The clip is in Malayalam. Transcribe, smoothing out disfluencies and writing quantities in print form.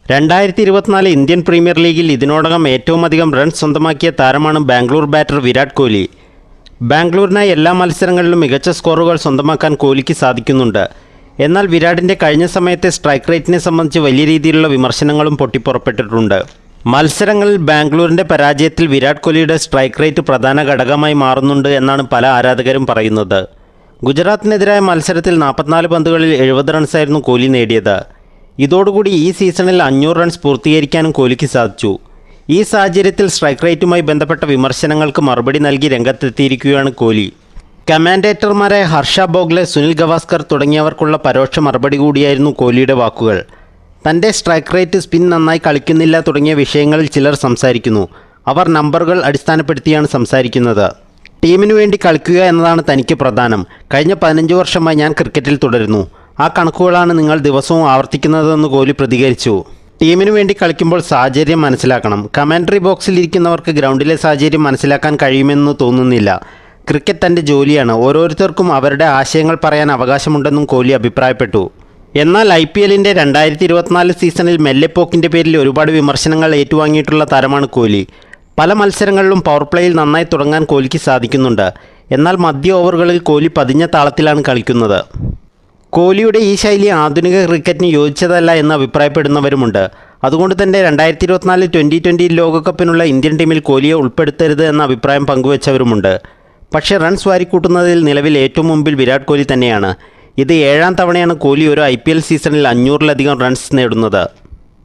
2024 ഇന്ത്യൻ പ്രീമിയർ ലീഗിൽ ഇതിനോടകം ഏറ്റവും അധികം റൺസ് സ്വന്തമാക്കിയ താരമാണ് ബാംഗ്ലൂർ ബാറ്റർ വിരാട് കോഹ്ലി. ബാംഗ്ലൂരിനായി എല്ലാ മത്സരങ്ങളിലും മികച്ച സ്കോറുകൾ സ്വന്തമാക്കാൻ കോഹ്ലിക്ക് സാധിക്കുന്നുണ്ട്. എന്നാൽ വിരാടിൻ്റെ കഴിഞ്ഞ സമയത്തെ സ്ട്രൈക്ക് റേറ്റിനെ സംബന്ധിച്ച് വലിയ രീതിയിലുള്ള വിമർശനങ്ങളും പൊട്ടിപ്പുറപ്പെട്ടിട്ടുണ്ട്. മത്സരങ്ങളിൽ ബാംഗ്ലൂരിൻ്റെ പരാജയത്തിൽ വിരാട് കോഹ്ലിയുടെ സ്ട്രൈക്ക് റേറ്റ് പ്രധാന ഘടകമായി മാറുന്നുണ്ട് എന്നാണ് പല ആരാധകരും പറയുന്നത്. ഗുജറാത്തിനെതിരായ മത്സരത്തിൽ 44 പന്തുകളിൽ 70 റൺസായിരുന്നു കോഹ്ലി നേടിയത്. ഇതോടുകൂടി ഈ സീസണിൽ 500 റൺസ് പൂർത്തീകരിക്കാനും കോഹ്ലിക്ക് സാധിച്ചു. ഈ സാഹചര്യത്തിൽ സ്ട്രൈക്ക് റേറ്റുമായി ബന്ധപ്പെട്ട വിമർശനങ്ങൾക്ക് മറുപടി നൽകി രംഗത്തെത്തിയിരിക്കുകയാണ് കോഹ്ലി. കമാൻഡേറ്റർമാരായ ഹർഷ ബോഗ്ലെ, സുനിൽ ഗവാസ്കർ തുടങ്ങിയവർക്കുള്ള പരോക്ഷ മറുപടി കൂടിയായിരുന്നു കോഹ്ലിയുടെ വാക്കുകൾ. തൻ്റെ സ്ട്രൈക്ക് റേറ്റ്, സ്പിൻ നന്നായി കളിക്കുന്നില്ല തുടങ്ങിയ വിഷയങ്ങളിൽ ചിലർ സംസാരിക്കുന്നു. അവർ നമ്പറുകൾ അടിസ്ഥാനപ്പെടുത്തിയാണ് സംസാരിക്കുന്നത്. ടീമിനു വേണ്ടി കളിക്കുക എന്നതാണ് തനിക്ക് പ്രധാനം. കഴിഞ്ഞ 15 വർഷമായി ഞാൻ ക്രിക്കറ്റിൽ തുടരുന്നു. ആ കണക്കുകളാണ് നിങ്ങൾ ദിവസവും ആവർത്തിക്കുന്നതെന്ന് കോഹ്ലി പ്രതികരിച്ചു. ടീമിനു വേണ്ടി കളിക്കുമ്പോൾ സാഹചര്യം മനസ്സിലാക്കണം. കമൻട്രി ബോക്സിൽ ഇരിക്കുന്നവർക്ക് ഗ്രൗണ്ടിലെ സാഹചര്യം മനസ്സിലാക്കാൻ കഴിയുമെന്ന് തോന്നുന്നില്ല. ക്രിക്കറ്റ് തൻ്റെ ജോലിയാണ്. ഓരോരുത്തർക്കും അവരുടെ ആശയങ്ങൾ പറയാൻ അവകാശമുണ്ടെന്നും കോഹ്ലി അഭിപ്രായപ്പെട്ടു. എന്നാൽ IPLൻ്റെ 2024 സീസണിൽ മെല്ലെപ്പോക്കിൻ്റെ പേരിൽ ഒരുപാട് വിമർശനങ്ങൾ ഏറ്റുവാങ്ങിയിട്ടുള്ള താരമാണ് കോഹ്ലി. പല മത്സരങ്ങളിലും പവർ പ്ലേയിൽ നന്നായി തുടങ്ങാൻ കോഹ്ലിക്ക് സാധിക്കുന്നുണ്ട്. എന്നാൽ മധ്യ ഓവറുകളിൽ കോഹ്ലി പതിഞ്ഞ താളത്തിലാണ് കളിക്കുന്നത്. കോഹ്ലിയുടെ ഈ ശൈലി ആധുനിക ക്രിക്കറ്റിന് യോജിച്ചതല്ല എന്ന് അഭിപ്രായപ്പെടുന്നവരുമുണ്ട്. അതുകൊണ്ട് തന്നെ 2024 T20 ലോകകപ്പിനുള്ള ഇന്ത്യൻ ടീമിൽ കോഹ്ലിയെ ഉൾപ്പെടുത്തരുത് എന്ന അഭിപ്രായം പങ്കുവച്ചവരുമുണ്ട്. പക്ഷേ റൺസ് വാരിക്കൂട്ടുന്നതിൽ നിലവിൽ ഏറ്റവും മുമ്പിൽ വിരാട് കോഹ്ലി തന്നെയാണ്. ഇത് 7ാം തവണയാണ് കോഹ്ലി ഒരു IPL സീസണിൽ 500-ലധികം റൺസ് നേടുന്നത്.